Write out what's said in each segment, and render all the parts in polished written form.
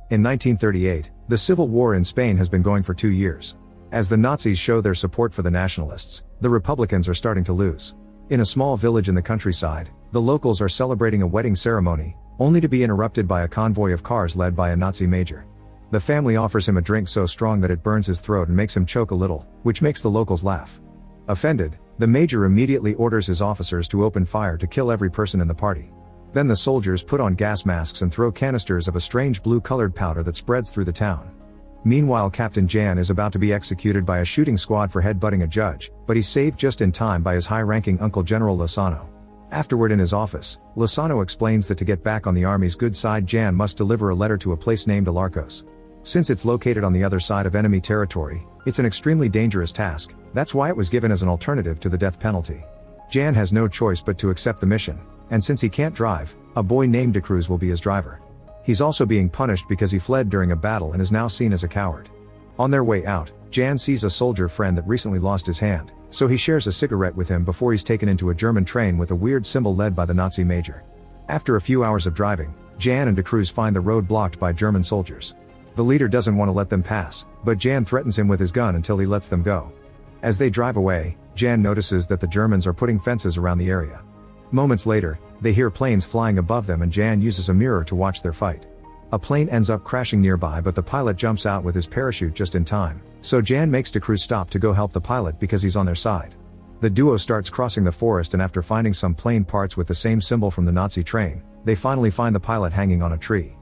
In 1938, the civil war in Spain has been going for 2 years. As the Nazis show their support for the nationalists, the Republicans are starting to lose. In a small village in the countryside, the locals are celebrating a wedding ceremony, only to be interrupted by a convoy of cars led by a Nazi major. The family offers him a drink so strong that it burns his throat and makes him choke a little, which makes the locals laugh. Offended, the major immediately orders his officers to open fire to kill every person in the party. Then the soldiers put on gas masks and throw canisters of a strange blue-colored powder that spreads through the town. Meanwhile, Captain Jan is about to be executed by a shooting squad for headbutting a judge, but he's saved just in time by his high-ranking uncle General Lozano. Afterward in his office, Lozano explains that to get back on the army's good side, Jan must deliver a letter to a place named Alarcos. Since it's located on the other side of enemy territory, it's an extremely dangerous task. That's why it was given as an alternative to the death penalty. Jan has no choice but to accept the mission, and since he can't drive, a boy named De Cruz will be his driver. He's also being punished because he fled during a battle and is now seen as a coward. On their way out, Jan sees a soldier friend that recently lost his hand, so he shares a cigarette with him before he's taken into a German train with a weird symbol led by the Nazi major. After a few hours of driving, Jan and De Cruz find the road blocked by German soldiers. The leader doesn't want to let them pass, but Jan threatens him with his gun until he lets them go. As they drive away, Jan notices that the Germans are putting fences around the area. Moments later, they hear planes flying above them and Jan uses a mirror to watch their fight. A plane ends up crashing nearby, but the pilot jumps out with his parachute just in time, so Jan makes De Cruz stop to go help the pilot because he's on their side. The duo starts crossing the forest, and after finding some plane parts with the same symbol from the Nazi train, they finally find the pilot hanging on a tree.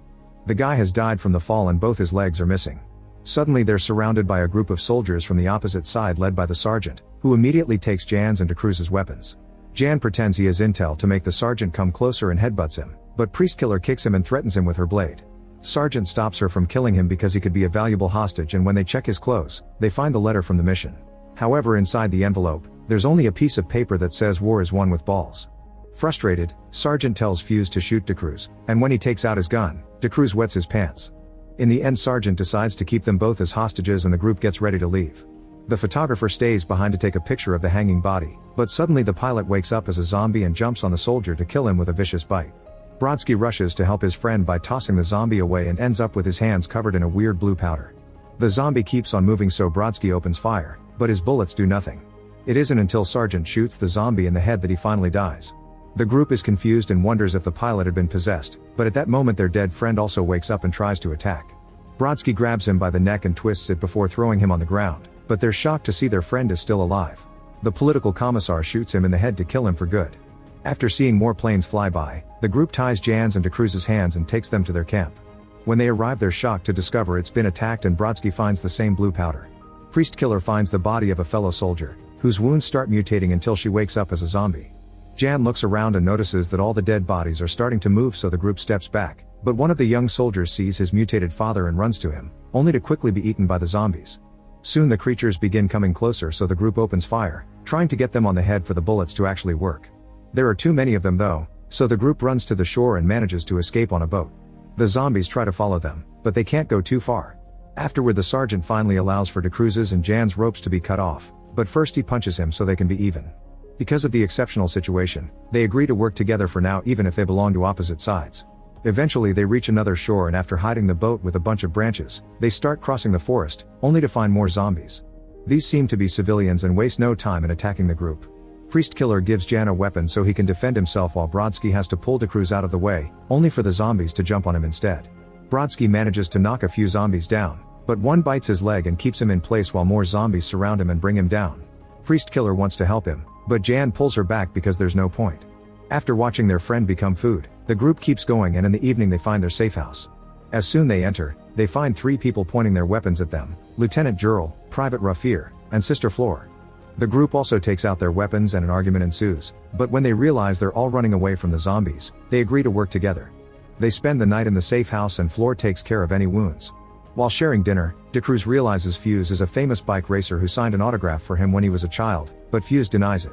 The guy has died from the fall and both his legs are missing. Suddenly they're surrounded by a group of soldiers from the opposite side led by the sergeant, who immediately takes Jan's and De Cruz's weapons. Jan pretends he has intel to make the sergeant come closer and headbutts him, but Priestkiller kicks him and threatens him with her blade. Sergeant stops her from killing him because he could be a valuable hostage, and when they check his clothes, they find the letter from the mission. However, inside the envelope, there's only a piece of paper that says war is won with balls. Frustrated, Sergeant tells Fuse to shoot De Cruz, and when he takes out his gun, De Cruz wets his pants. In the end, Sergeant decides to keep them both as hostages and the group gets ready to leave. The photographer stays behind to take a picture of the hanging body, but suddenly the pilot wakes up as a zombie and jumps on the soldier to kill him with a vicious bite. Brodsky rushes to help his friend by tossing the zombie away and ends up with his hands covered in a weird blue powder. The zombie keeps on moving, so Brodsky opens fire, but his bullets do nothing. It isn't until Sergeant shoots the zombie in the head that he finally dies. The group is confused and wonders if the pilot had been possessed, but at that moment their dead friend also wakes up and tries to attack. Brodsky grabs him by the neck and twists it before throwing him on the ground, but they're shocked to see their friend is still alive. The political commissar shoots him in the head to kill him for good. After seeing more planes fly by, the group ties Jan's and De Cruz's hands and takes them to their camp. When they arrive, they're shocked to discover it's been attacked, and Brodsky finds the same blue powder. Priestkiller finds the body of a fellow soldier, whose wounds start mutating until she wakes up as a zombie. Jan looks around and notices that all the dead bodies are starting to move, so the group steps back, but one of the young soldiers sees his mutated father and runs to him, only to quickly be eaten by the zombies. Soon the creatures begin coming closer, so the group opens fire, trying to get them on the head for the bullets to actually work. There are too many of them though, so the group runs to the shore and manages to escape on a boat. The zombies try to follow them, but they can't go too far. Afterward, the sergeant finally allows for De Cruz's and Jan's ropes to be cut off, but first he punches him so they can be even. Because of the exceptional situation, they agree to work together for now, even if they belong to opposite sides. Eventually they reach another shore, and after hiding the boat with a bunch of branches, they start crossing the forest, only to find more zombies. These seem to be civilians and waste no time in attacking the group. Priestkiller gives Jan a weapon so he can defend himself, while Brodsky has to pull De Cruz out of the way, only for the zombies to jump on him instead. Brodsky manages to knock a few zombies down, but one bites his leg and keeps him in place while more zombies surround him and bring him down. Priestkiller wants to help him, but Jan pulls her back because there's no point. After watching their friend become food, the group keeps going, and in the evening they find their safe house. As soon they enter, they find 3 people pointing their weapons at them: Lieutenant Jurel, Private Raffier, and Sister Fleur. The group also takes out their weapons and an argument ensues, but when they realize they're all running away from the zombies, they agree to work together. They spend the night in the safe house and Fleur takes care of any wounds. While sharing dinner, De Cruz realizes Fuse is a famous bike racer who signed an autograph for him when he was a child, but Fuse denies it.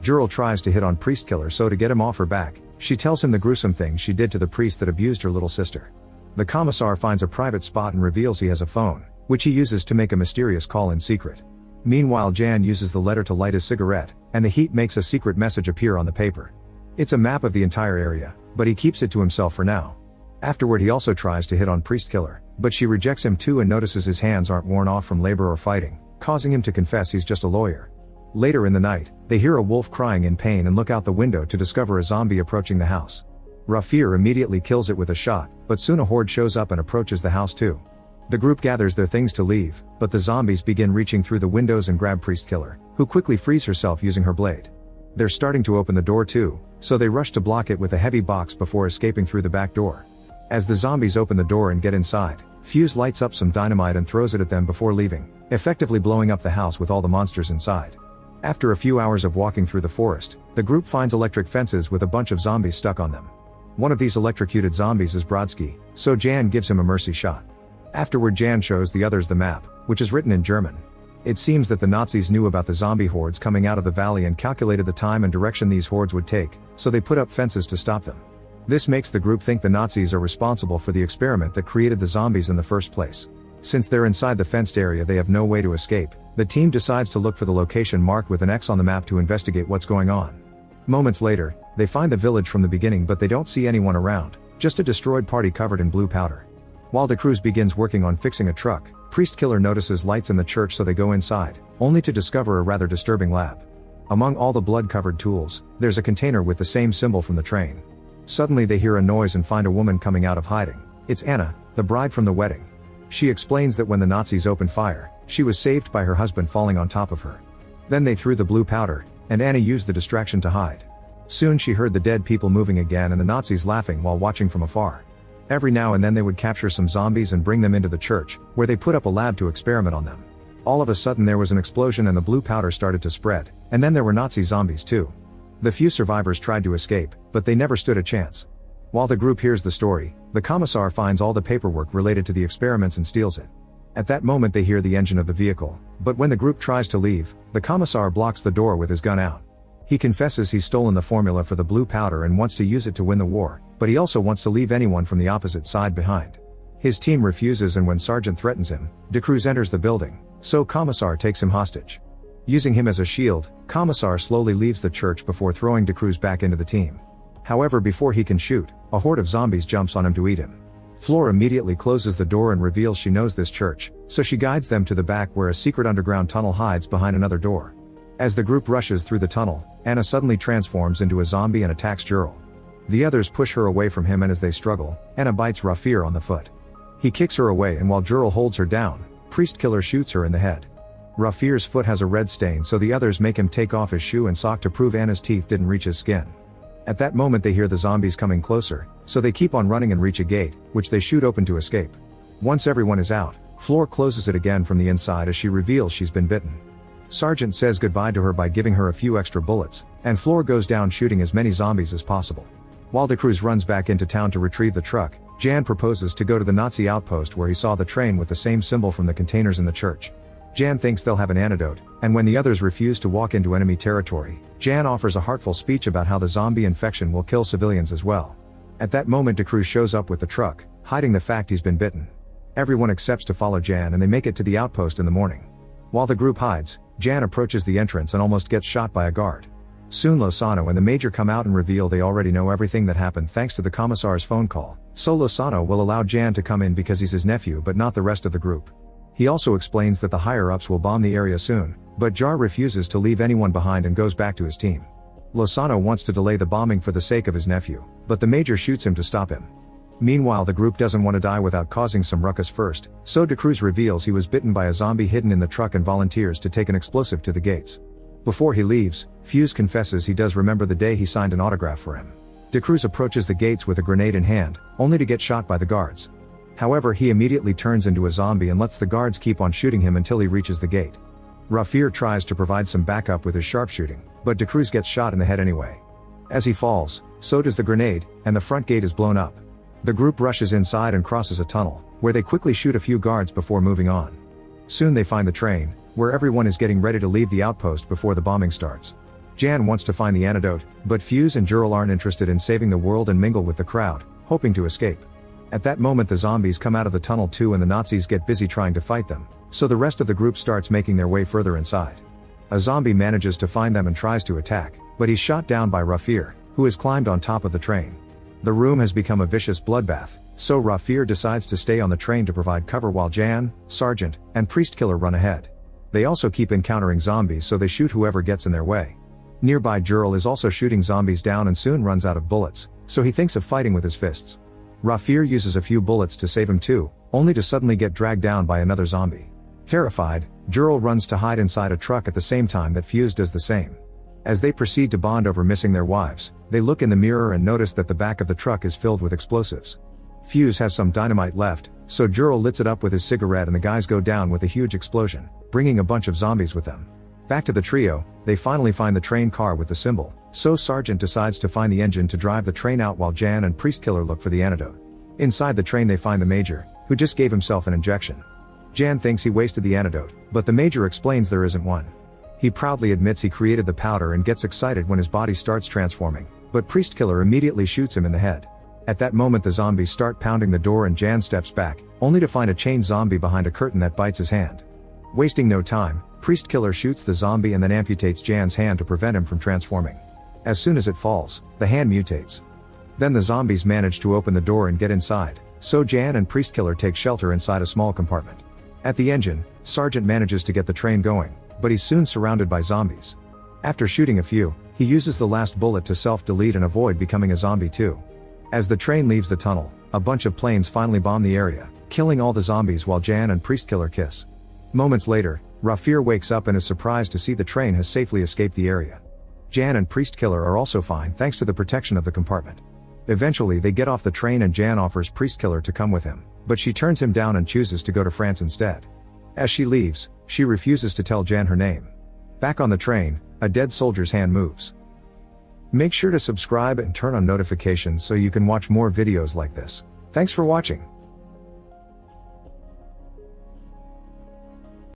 Jurel tries to hit on Priestkiller, so to get him off her back, she tells him the gruesome thing she did to the priest that abused her little sister. The commissar finds a private spot and reveals he has a phone, which he uses to make a mysterious call in secret. Meanwhile, Jan uses the letter to light his cigarette, and the heat makes a secret message appear on the paper. It's a map of the entire area, but he keeps it to himself for now. Afterward, he also tries to hit on Priestkiller, But she rejects him too and notices his hands aren't worn off from labor or fighting, causing him to confess he's just a lawyer. Later in the night, they hear a wolf crying in pain and look out the window to discover a zombie approaching the house. Rafir immediately kills it with a shot, but soon a horde shows up and approaches the house too. The group gathers their things to leave, but the zombies begin reaching through the windows and grab Priest Killer, who quickly frees herself using her blade. They're starting to open the door too, so they rush to block it with a heavy box before escaping through the back door. As the zombies open the door and get inside, Fuse lights up some dynamite and throws it at them before leaving, effectively blowing up the house with all the monsters inside. After a few hours of walking through the forest, the group finds electric fences with a bunch of zombies stuck on them. One of these electrocuted zombies is Brodsky, so Jan gives him a mercy shot. Afterward, Jan shows the others the map, which is written in German. It seems that the Nazis knew about the zombie hordes coming out of the valley and calculated the time and direction these hordes would take, so they put up fences to stop them. This makes the group think the Nazis are responsible for the experiment that created the zombies in the first place. Since they're inside the fenced area, they have no way to escape. The team decides to look for the location marked with an X on the map to investigate what's going on. Moments later, they find the village from the beginning, but they don't see anyone around, just a destroyed party covered in blue powder. While De Cruz begins working on fixing a truck, Priest Killer notices lights in the church, so they go inside, only to discover a rather disturbing lab. Among all the blood-covered tools, there's a container with the same symbol from the train. Suddenly they hear a noise and find a woman coming out of hiding. It's Anna, the bride from the wedding. She explains that when the Nazis opened fire, she was saved by her husband falling on top of her. Then they threw the blue powder, and Anna used the distraction to hide. Soon she heard the dead people moving again and the Nazis laughing while watching from afar. Every now and then they would capture some zombies and bring them into the church, where they put up a lab to experiment on them. All of a sudden there was an explosion and the blue powder started to spread, and then there were Nazi zombies too. The few survivors tried to escape, but they never stood a chance. While the group hears the story, the commissar finds all the paperwork related to the experiments and steals it. At that moment they hear the engine of the vehicle, but when the group tries to leave, the commissar blocks the door with his gun out. He confesses he's stolen the formula for the blue powder and wants to use it to win the war, but he also wants to leave anyone from the opposite side behind. His team refuses, and when Sergeant threatens him, De Cruz enters the building, so Commissar takes him hostage. Using him as a shield, Commissar slowly leaves the church before throwing De Cruz back into the team. However, before he can shoot, a horde of zombies jumps on him to eat him. Flor immediately closes the door and reveals she knows this church, so she guides them to the back where a secret underground tunnel hides behind another door. As the group rushes through the tunnel, Anna suddenly transforms into a zombie and attacks Jurel. The others push her away from him, and as they struggle, Anna bites Rafir on the foot. He kicks her away, and while Jurel holds her down, Priest Killer shoots her in the head. Rafir's foot has a red stain, so the others make him take off his shoe and sock to prove Anna's teeth didn't reach his skin. At that moment they hear the zombies coming closer, so they keep on running and reach a gate, which they shoot open to escape. Once everyone is out, Flor closes it again from the inside as she reveals she's been bitten. Sergeant says goodbye to her by giving her a few extra bullets, and Flor goes down shooting as many zombies as possible. While De Cruz runs back into town to retrieve the truck, Jan proposes to go to the Nazi outpost where he saw the train with the same symbol from the containers in the church. Jan thinks they'll have an antidote, and when the others refuse to walk into enemy territory, Jan offers a heartful speech about how the zombie infection will kill civilians as well. At that moment De Cruz shows up with the truck, hiding the fact he's been bitten. Everyone accepts to follow Jan and they make it to the outpost in the morning. While the group hides, Jan approaches the entrance and almost gets shot by a guard. Soon Lozano and the Major come out and reveal they already know everything that happened thanks to the Commissar's phone call, so Lozano will allow Jan to come in because he's his nephew but not the rest of the group. He also explains that the higher-ups will bomb the area soon, but Jar refuses to leave anyone behind and goes back to his team. Lozano wants to delay the bombing for the sake of his nephew, but the Major shoots him to stop him. Meanwhile, the group doesn't want to die without causing some ruckus first, so De Cruz reveals he was bitten by a zombie hidden in the truck and volunteers to take an explosive to the gates. Before he leaves, Fuse confesses he does remember the day he signed an autograph for him. De Cruz approaches the gates with a grenade in hand, only to get shot by the guards. However, he immediately turns into a zombie and lets the guards keep on shooting him until he reaches the gate. Rafir tries to provide some backup with his sharpshooting, but De Cruz gets shot in the head anyway. As he falls, so does the grenade, and the front gate is blown up. The group rushes inside and crosses a tunnel, where they quickly shoot a few guards before moving on. Soon they find the train, where everyone is getting ready to leave the outpost before the bombing starts. Jan wants to find the antidote, but Fuse and Jurel aren't interested in saving the world and mingle with the crowd, hoping to escape. At that moment the zombies come out of the tunnel too and the Nazis get busy trying to fight them, so the rest of the group starts making their way further inside. A zombie manages to find them and tries to attack, but he's shot down by Rafir, who has climbed on top of the train. The room has become a vicious bloodbath, so Rafir decides to stay on the train to provide cover while Jan, Sergeant, and Priest Killer run ahead. They also keep encountering zombies, so they shoot whoever gets in their way. Nearby Jurel is also shooting zombies down and soon runs out of bullets, so he thinks of fighting with his fists. Rafir uses a few bullets to save him too, only to suddenly get dragged down by another zombie. Terrified, Jurel runs to hide inside a truck at the same time that Fuse does the same. As they proceed to bond over missing their wives, they look in the mirror and notice that the back of the truck is filled with explosives. Fuse has some dynamite left, so Jurel lights it up with his cigarette and the guys go down with a huge explosion, bringing a bunch of zombies with them. Back to the trio, they finally find the train car with the symbol, so Sergeant decides to find the engine to drive the train out while Jan and Priest Killer look for the antidote. Inside the train they find the Major, who just gave himself an injection. Jan thinks he wasted the antidote, but the Major explains there isn't one. He proudly admits he created the powder and gets excited when his body starts transforming, but Priest Killer immediately shoots him in the head. At that moment the zombies start pounding the door and Jan steps back, only to find a chained zombie behind a curtain that bites his hand. Wasting no time, Priest Killer shoots the zombie and then amputates Jan's hand to prevent him from transforming. As soon as it falls, the hand mutates. Then the zombies manage to open the door and get inside, so Jan and Priest Killer take shelter inside a small compartment. At the engine, Sergeant manages to get the train going, but he's soon surrounded by zombies. After shooting a few, he uses the last bullet to self-delete and avoid becoming a zombie too. As the train leaves the tunnel, a bunch of planes finally bomb the area, killing all the zombies while Jan and Priest Killer kiss. Moments later, Rafir wakes up and is surprised to see the train has safely escaped the area. Jan and Priest Killer are also fine thanks to the protection of the compartment. Eventually they get off the train and Jan offers Priest Killer to come with him, but she turns him down and chooses to go to France instead. As she leaves, she refuses to tell Jan her name. Back on the train, a dead soldier's hand moves. Make sure to subscribe and turn on notifications so you can watch more videos like this. Thanks for watching.